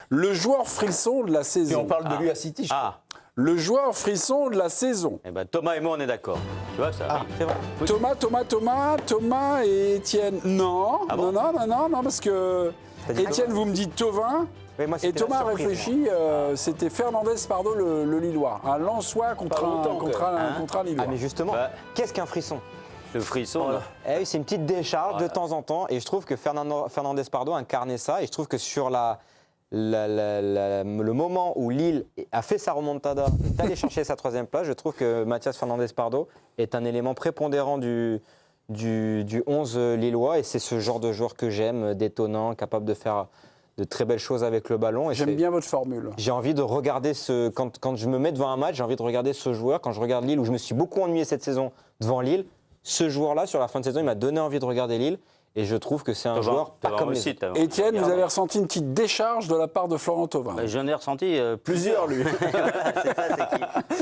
Le joueur frisson de la saison. Et on parle de lui à City, je crois. Le joueur frisson de la saison. Eh ben, Thomas et moi, on est d'accord. Tu vois, ça arrive. C'est vrai. Thomas et Étienne. Non, non, parce que Étienne, vous me dites Thauvin. Oui, moi, Et c'était la Thomas surprise, réfléchit, c'était Fernandez Pardo, le Lillois. Un Lensois contre un Lillois. Ah, mais justement, qu'est-ce qu'un frisson? Le frisson, là. Eh oui, c'est une petite décharge de temps en temps. Et je trouve que Fernandez Pardo incarnait ça. Et je trouve que sur le moment où Lille a fait sa remontada, est allé chercher sa 3e place, je trouve que Mathias Fernandez Pardo est un élément prépondérant du 11 lillois. Et c'est ce genre de joueur que j'aime, détonnant, capable de faire de très belles choses avec le ballon. J'aime bien votre formule. J'ai envie de regarder quand je me mets devant un match, j'ai envie de regarder ce joueur. Quand je regarde Lille, où je me suis beaucoup ennuyé cette saison devant Lille, ce joueur-là, sur la fin de saison, il m'a donné envie de regarder Lille. Et je trouve que c'est un joueur pas comme les autres. Étienne, vous avez ressenti une petite décharge de la part de Florent Thauvin. J'en ai ressenti plusieurs, lui.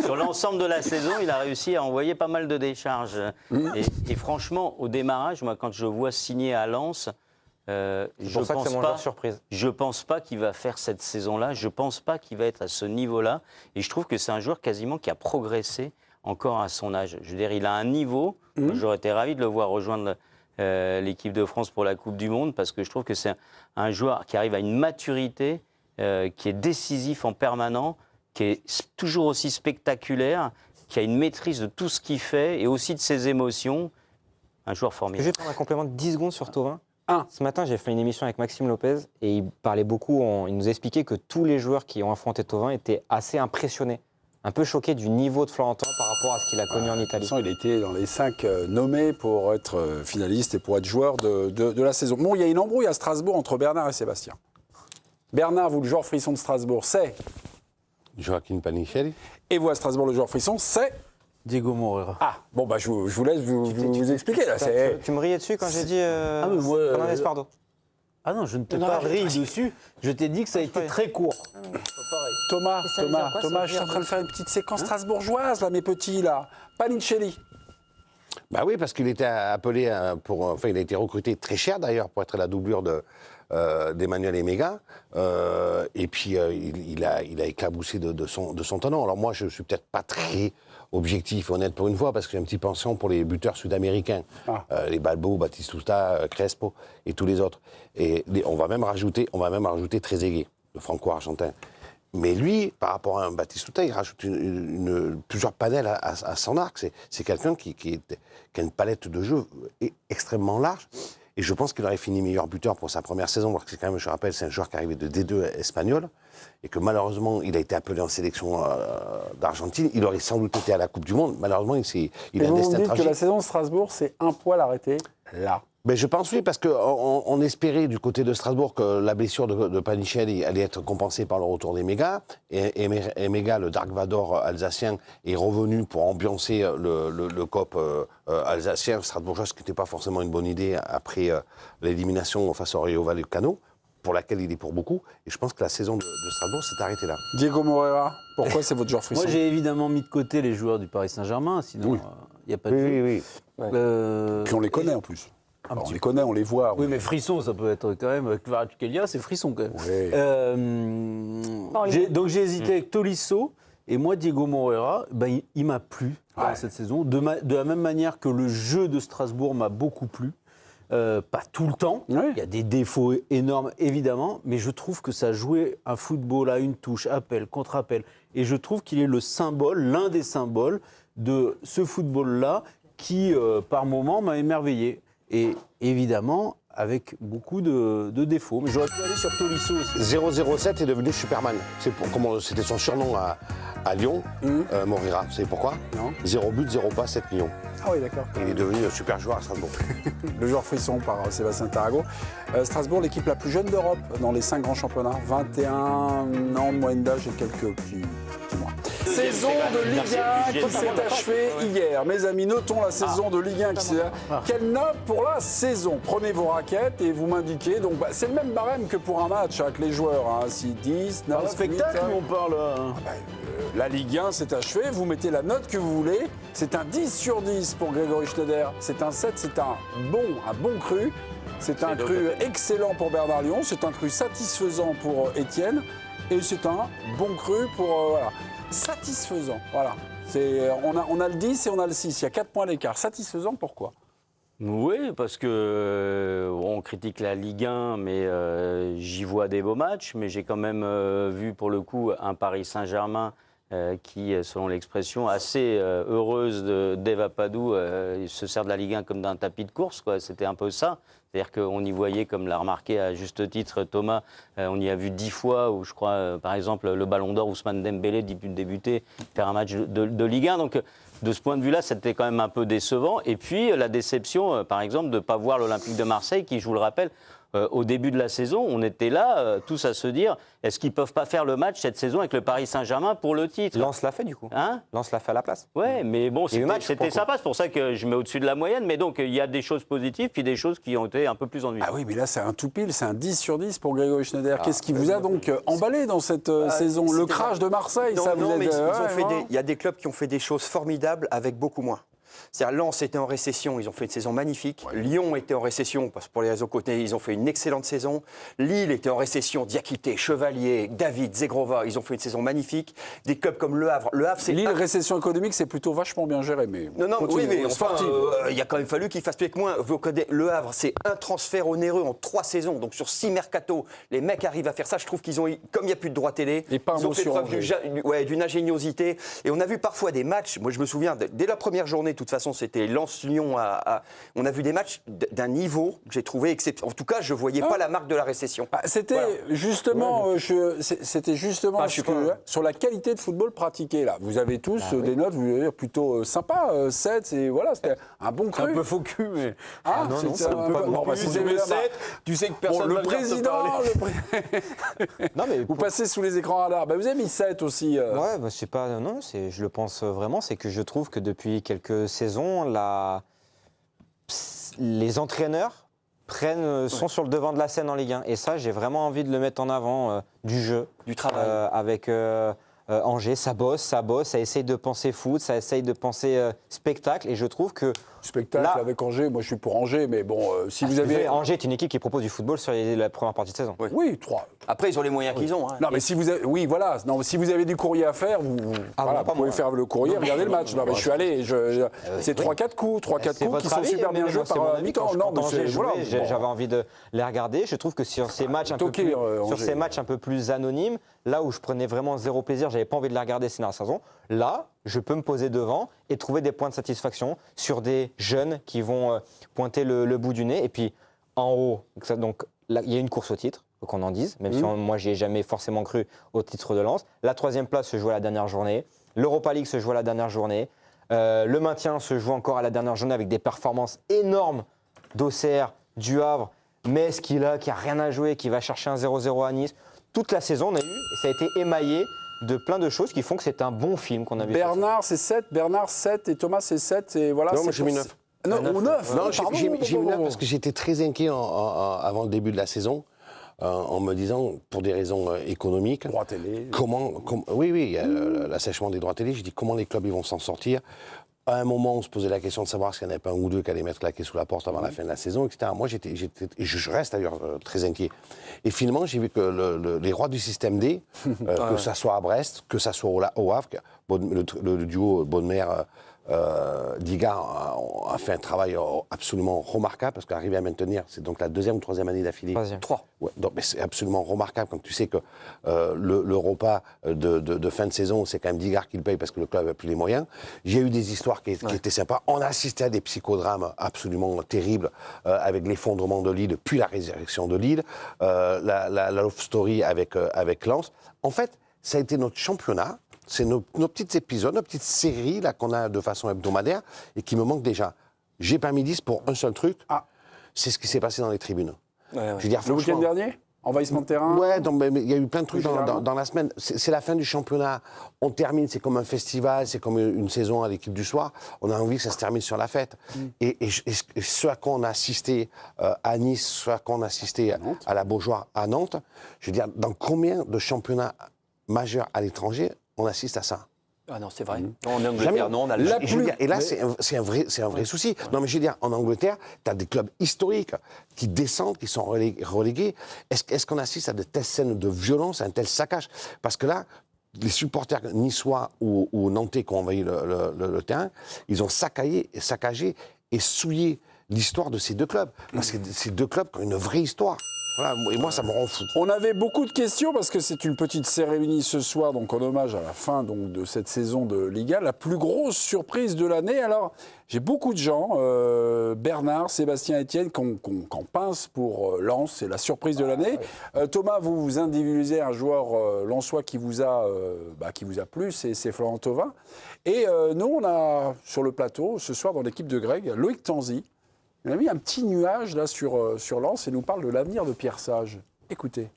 Sur l'ensemble de la saison, il a réussi à envoyer pas mal de décharges. Et franchement, au démarrage, moi, quand je vois signer à Lens, je pense pas qu'il va faire cette saison-là. Je pense pas qu'il va être à ce niveau-là. Et je trouve que c'est un joueur quasiment qui a progressé encore à son âge. Je veux dire, il a un niveau. J'aurais été ravi de le voir rejoindre l'équipe de France pour la Coupe du Monde, parce que je trouve que c'est un joueur qui arrive à une maturité, qui est décisif en permanent, qui est toujours aussi spectaculaire, qui a une maîtrise de tout ce qu'il fait et aussi de ses émotions. Un joueur formidable. Je vais prendre un complément de 10 secondes sur Thauvin. Ce matin, j'ai fait une émission avec Maxime Lopez et il parlait beaucoup, il nous expliquait que tous les joueurs qui ont affronté Thauvin étaient assez impressionnés, un peu choqués du niveau de Florentin par rapport à ce qu'il a connu en Italie. De toute façon, il était dans les 5 nommés pour être finaliste et pour être joueur de la saison. Bon, il y a une embrouille à Strasbourg entre Bernard et Sébastien. Bernard, vous, le joueur frisson de Strasbourg, c'est Joaquin Panicelli. Et vous, à Strasbourg, le joueur frisson, c'est Diego Moreira. Ah, bon, bah, je vous laisse vous expliquer. Là, tu me riais dessus quand j'ai dit Fernandez Pardo. Ah non, je ne t'ai pas ri dessus. Je t'ai dit que ça a été très court. Thomas, je suis en train de faire une petite séquence strasbourgeoise, là, mes petits, là. Panicelli. Bah oui, parce qu'il était appelé il a été recruté très cher d'ailleurs pour être la doublure d'Emmanuel Emega. Et puis il a éclaboussé de son talent. Alors moi, je suis peut-être pas très objectif et honnête pour une fois, parce que j'ai un petit penchant pour les buteurs sud-américains, les Balbo, Batistuta, Crespo et tous les autres. Et on va même rajouter Trezeguet, le franco-argentin. Mais lui, par rapport à un Batistuta, il rajoute plusieurs panels à son arc. C'est quelqu'un qui a une palette de jeu extrêmement large. Et je pense qu'il aurait fini meilleur buteur pour sa première saison, parce que quand même, je rappelle, c'est un joueur qui arrivait de D2 espagnol, et que malheureusement, il a été appelé en sélection d'Argentine. Il aurait sans doute été à la Coupe du Monde. Malheureusement, il a un destin tragique. Vous me dites que la saison de Strasbourg, c'est un poil arrêté là. Ben, je pense oui, parce qu'on espérait du côté de Strasbourg que la blessure de Panicelli allait être compensée par le retour d'Emega. Et Emega, le Dark Vador alsacien, est revenu pour ambiancer le COP alsacien strasbourgeois, ce qui n'était pas forcément une bonne idée après l'élimination face au Rayo Vallecano, pour laquelle il est pour beaucoup. Et je pense que la saison de Strasbourg s'est arrêtée là. Diego Moreira, pourquoi c'est votre joueur frisson? Moi, j'ai évidemment mis de côté les joueurs du Paris Saint-Germain, sinon il n'y a pas de jeu. Oui. Puis on les connaît en plus. Alors, on les connaît, on les voit. Oui, mais frisson, ça peut être quand même... Kvaratskhelia, c'est frisson quand même. Oui. Donc j'ai hésité avec Tolisso, et moi, Diego Moreira, il m'a plu dans cette saison, de la même manière que le jeu de Strasbourg m'a beaucoup plu. Pas tout le temps, il y a des défauts énormes évidemment, mais je trouve que ça jouait un football à une touche, appel, contre-appel, et je trouve qu'il est le symbole, l'un des symboles de ce football-là qui, par moments, m'a émerveillé. Et évidemment, avec beaucoup de défauts. Mais j'aurais pu aller sur Tolisso aussi. 007 est devenu Superman. C'était son surnom à Lyon, Moreira. Vous savez pourquoi? Non. 0 but, 0 pas, 7 millions. Ah oui, d'accord. Il est devenu un super joueur à Strasbourg. Le joueur frisson par Sébastien Tarago. Strasbourg, l'équipe la plus jeune d'Europe dans les 5 grands championnats. 21 ans de moyenne d'âge et quelques petits mois. Saison de Ligue 1 qui s'est achevée hier. Mes amis, notons la saison de Ligue 1 qui s'est achevée. Quelle note pour la saison? Prenez vos raquettes et vous m'indiquez. Donc, c'est le même barème que pour un match avec les joueurs. 6, 10, 9, Un spectacle 8, où on parle... la Ligue 1 s'est achevée, vous mettez la note que vous voulez. C'est un 10 sur 10 pour Grégory Schneider. C'est un 7, c'est un bon cru. C'est un cru excellent pour Bernard Lyon, c'est un cru satisfaisant pour Étienne, et c'est un bon cru pour... voilà. Satisfaisant, voilà. On a le 10 et on a le 6, il y a 4 points d'écart. Satisfaisant, pourquoi ? Oui, parce que on critique la Ligue 1, mais j'y vois des beaux matchs. Mais j'ai quand même vu pour le coup un Paris Saint-Germain qui, selon l'expression assez heureuse d'Eva Padou, se sert de la Ligue 1 comme d'un tapis de course, quoi. C'était un peu ça. C'est-à-dire qu'on y voyait, comme l'a remarqué à juste titre Thomas, on y a vu 10 fois où je crois, par exemple, le Ballon d'Or, Ousmane Dembélé débuter, faire un match de Ligue 1. Donc, de ce point de vue-là, c'était quand même un peu décevant. Et puis, la déception, par exemple, de ne pas voir l'Olympique de Marseille, qui, je vous le rappelle, au début de la saison, on était là, tous à se dire, est-ce qu'ils ne peuvent pas faire le match cette saison avec le Paris Saint-Germain pour le titre ? Lens l'a fait, du coup. Hein ? Lens l'a fait à la place. Ouais, mais bon, c'était sympa. C'est pour ça que je mets au-dessus de la moyenne. Mais donc, il y a des choses positives, puis des choses qui ont été un peu plus ennuyeuses. Ah oui, mais là, c'est un tout pile, c'est un 10 sur 10 pour Grégory Schneider. Qu'est-ce qui vous a donc emballé dans cette saison ? Le crash de Marseille, non, ça vous non, mais aide, il y a des clubs qui ont fait des choses formidables avec beaucoup moins. C'est-à-dire Lens était en récession, ils ont fait une saison magnifique. Ouais. Lyon était en récession, parce que pour les raisons côté, ils ont fait une excellente saison. Lille était en récession, Diakité, Chevalier, David, Zegrova, ils ont fait une saison magnifique. Des clubs comme Le Havre. C'est Lille, récession économique, c'est plutôt vachement bien géré. Mais non, oui, mais enfin, il a quand même fallu qu'il fasse plus que moins. Le Havre, c'est un transfert onéreux en 3 saisons, donc sur 6 mercatos. Les mecs arrivent à faire ça. Je trouve qu'ils ont, comme il n'y a plus de droit télé, ils ont fait preuve d'une ingéniosité. Et on a vu parfois des matchs, moi je me souviens, dès la première journée, de toute façon, c'était Lens-Lyon. On a vu des matchs d'un niveau que j'ai trouvé exceptionnel. En tout cas, je ne voyais pas la marque de la récession. C'était justement, sur la qualité de football pratiqué. Là. Vous avez tous des notes, vous voulez dire, plutôt sympas. 7, c'était un bon cru. Un peu faux cul, mais... non, c'est un peu bon cru. Si vous aimez 7, tu sais que personne le président, non, mais vous passez sous les écrans radars. Vous avez mis 7 aussi. Ouais, c'est pas... Non, je le pense vraiment. C'est que je trouve que depuis quelques saisons, les entraîneurs sont sur le devant de la scène en Ligue 1. Et ça, j'ai vraiment envie de le mettre en avant, du jeu. Du travail. Avec Angers, ça bosse, ça essaye de penser foot, ça essaye de penser spectacle. Et je trouve que... Spectacle avec Angers, moi je suis pour Angers, mais bon, si vous avez... Angers est une équipe qui propose du football sur la première partie de saison. Oui, 3. Après, ils ont les moyens qu'ils ont. Hein. Non, mais si vous avez... Oui, voilà. Non, si vous avez du courrier à faire, vous pouvez faire le courrier, regardez le match. Non, mais je suis allé, c'est 3-4 coups, qui sont super bien joués par mi-temps. Non, mais j'avais envie de les regarder. Je trouve que sur ces matchs un peu plus anonymes, là où je prenais vraiment zéro plaisir, j'avais pas envie de les regarder ces dernières saisons. Là, je peux me poser devant et trouver des points de satisfaction sur des jeunes qui vont pointer le bout du nez. Et puis, en haut, donc, là, il y a une course au titre, faut qu'on en dise, même si moi, j'y ai jamais forcément cru au titre de Lens. La 3e place se joue à la dernière journée. L'Europa League se joue à la dernière journée. Le maintien se joue encore à la dernière journée avec des performances énormes d'Auxerre, du Havre, Metz qui a rien à jouer, qui va chercher un 0-0 à Nice. Toute la saison, on a eu, et ça a été émaillé de plein de choses qui font que c'est un bon film qu'on a vu. Bernard, c'est 7, Bernard 7 et Thomas, c'est 7. Et voilà, non, moi j'ai mis 9. Non, ou 9. Non, j'ai mis 9 parce que j'étais très inquiet avant le début de la saison. En me disant, pour des raisons économiques, droits télé. Oui, il y a l'assèchement des droits télé. Je dis comment les clubs ils vont s'en sortir. À un moment, on se posait la question de savoir s'il n'y en avait pas un ou deux qui allaient mettre la clé sous la porte avant la fin de la saison, etc. Moi, je reste d'ailleurs très inquiet. Et finalement, j'ai vu que les rois du système D, que ça soit à Brest, que ça soit au Havre, le duo Bonne-Mère Digard a fait un travail absolument remarquable parce qu'arriver à maintenir, c'est donc la 2e ou 3e année d'affilée. 3. Ouais, donc, mais c'est absolument remarquable quand tu sais que le repas de fin de saison, c'est quand même Digard qui le paye parce que le club n'a plus les moyens. J'ai eu des histoires qui étaient sympas. On a assisté à des psychodrames absolument terribles avec l'effondrement de Lille, puis la résurrection de Lille, la love story avec Lens. En fait, ça a été notre championnat. C'est nos petits épisodes, nos petites séries là, qu'on a de façon hebdomadaire et qui me manquent déjà. J'ai pas mis 10 pour un seul truc, c'est ce qui s'est passé dans les tribunes. Je veux dire, le week-end dernier ? Envahissement de terrain ? Ouais, mais il y a eu plein de trucs dans la semaine. C'est la fin du championnat. On termine, c'est comme un festival, c'est comme une saison à l'équipe du soir. On a envie que ça se termine sur la fête. Et ce à quoi on a assisté à Nice, ce à quoi on a assisté à la Beaujoire, à Nantes, je veux dire, dans combien de championnats majeurs à l'étranger on assiste à ça? Ah non, c'est vrai. En Angleterre, non, on a le Et là, c'est un vrai souci. Non, mais je veux dire, en Angleterre, tu as des clubs historiques qui descendent, qui sont relégués. Est-ce qu'on assiste à de telles scènes de violence, à un tel saccage? Parce que là, les supporters niçois ou nantais qui ont envahi le terrain, ils ont saccagé et souillé l'histoire de ces deux clubs. Parce que ces deux clubs ont une vraie histoire. Voilà, et moi, ça me rend fou. On avait beaucoup de questions parce que c'est une petite cérémonie ce soir, donc en hommage à la fin donc, de cette saison de Liga, la plus grosse surprise de l'année. Alors, j'ai beaucoup de gens, Bernard, Sébastien, Etienne, qu'on pince pour Lens, c'est la surprise de l'année. Thomas, vous individualisez un joueur lensois qui vous a plu, c'est Florent Thauvin. Et nous, on a sur le plateau, ce soir dans l'équipe de Greg, Loïc Tanzi. Il a mis un petit nuage là sur Lens et nous parle de l'avenir de Pierre Sage. Écoutez.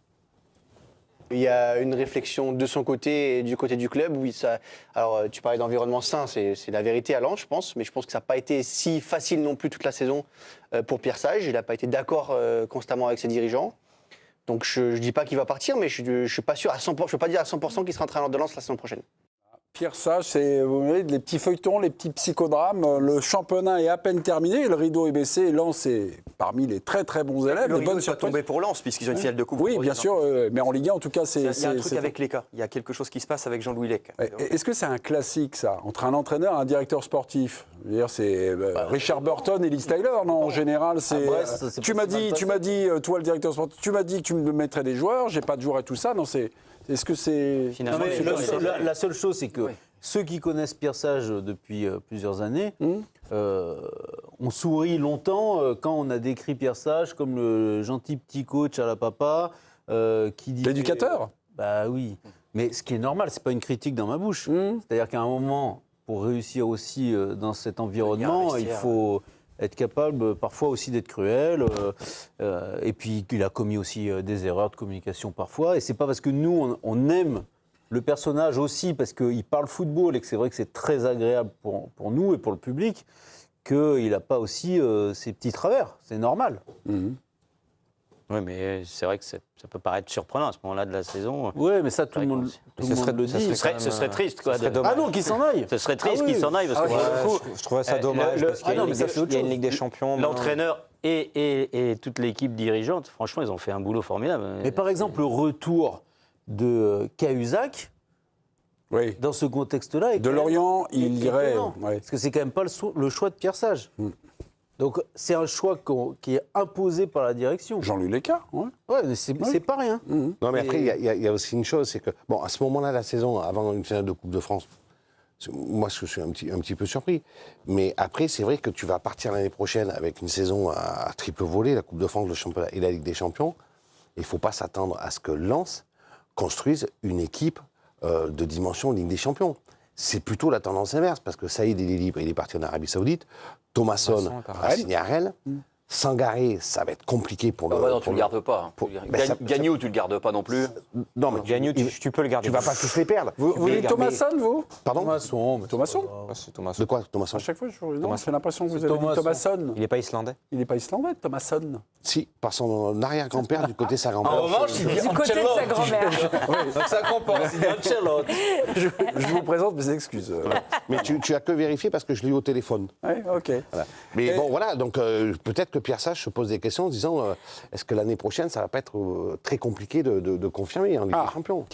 Il y a une réflexion de son côté et du côté du club. Oui, alors, tu parlais d'environnement sain, c'est la vérité à Lens, je pense. Mais je pense que ça n'a pas été si facile non plus toute la saison pour Pierre Sage. Il n'a pas été d'accord constamment avec ses dirigeants. Donc je ne dis pas qu'il va partir, mais je ne suis pas sûr à 100%. Je ne peux pas dire à 100% qu'il sera entraîneur de Lens la saison prochaine. Pierre Sage, c'est vous voyez, les petits feuilletons, les petits psychodrames. Le championnat est à peine terminé, le rideau est baissé. Lens est parmi les très très bons élèves. Le rideau est tombé pour Lens, puisqu'ils ont une finale de coupe. Oui, bien sûr, mais en Ligue 1, en tout cas, c'est... Il y a un truc avec Leka. Il y a quelque chose qui se passe avec Jean-Louis Lec. Est-ce que c'est un classique, ça, entre un entraîneur et un directeur sportif? Je veux dire, c'est Richard Burton et Lee Styler, non? En général, c'est... tu m'as dit, toi, le directeur sportif, tu m'as dit que tu me mettrais des joueurs, j'ai pas de joueurs et tout ça. Non, c'est... Est-ce que c'est... Finalement, la seule chose, c'est que ceux qui connaissent Pierre Sage depuis plusieurs années, on sourit longtemps quand on a décrit Pierre Sage comme le gentil petit coach à la papa qui dit... L'éducateur? Bah oui. Mais ce qui est normal, c'est pas une critique dans ma bouche. C'est-à-dire qu'à un moment, pour réussir aussi dans cet environnement, il faut être capable parfois aussi d'être cruel. Et puis il a commis aussi des erreurs de communication parfois. Et c'est pas parce que nous, on aime le personnage aussi, parce qu'il parle football et que c'est vrai que c'est très agréable pour nous et pour le public, qu'il n'a pas aussi ses petits travers. C'est normal. Oui, mais c'est vrai que ça peut paraître surprenant à ce moment-là de la saison. Oui, mais ça, tout le monde le dit. Ce serait triste, quoi. Ah non, qu'il s'en aille. Ce serait triste qu'il s'en aille, parce que pour le coup, je trouvais ça dommage, parce qu'il y a une Ligue des Champions. L'entraîneur et toute l'équipe dirigeante, franchement, ils ont fait un boulot formidable. Mais par exemple, le retour de Cahuzac, dans ce contexte-là... De Lorient, il irait... Parce que c'est quand même pas le choix de Pierre Sage. Donc c'est un choix qui est imposé par la direction. Jean-Louis Leka, ouais, mais c'est pas rien. Non, mais après, il y a aussi une chose, c'est que, bon, à ce moment-là de la saison, avant une finale de Coupe de France, moi, je suis un petit peu surpris. Mais après, c'est vrai que tu vas partir l'année prochaine avec une saison à triple volet, la Coupe de France, le championnat et la Ligue des Champions. Il ne faut pas s'attendre à ce que Lens construise une équipe de dimension Ligue des Champions. C'est plutôt la tendance inverse, parce que Saïd, il est libre, il est parti en Arabie Saoudite. Thomasson a signé à Rennes. Sangaré, ça va être compliqué pour le... non, tu ne le gardes pas. Gagnou, tu ne le gardes pas non plus. Non, mais Gagnou, tu peux le garder. Tu ne vas pas tous les perdre. Vous dites Thomasson, vous? Pardon? Thomasson? C'est Thomasson. De quoi, Thomasson? À chaque fois, j'ai l'impression que vous avez dit Thomasson. Il n'est pas islandais? Il n'est pas islandais, Thomasson. Si, par son arrière-grand-père du côté de sa grand-mère. En revanche, il dit du côté de sa grand-mère. Donc ça compense, il dit Ancelotti. Je vous présente mes excuses. Mais tu as que vérifié parce que je l'ai eu au téléphone. Oui, ok. Voilà. Mais bon, voilà, donc peut-être que Pierre Sage se pose des questions en se disant est-ce que l'année prochaine, ça ne va pas être très compliqué de confirmer en Ligue des Champions?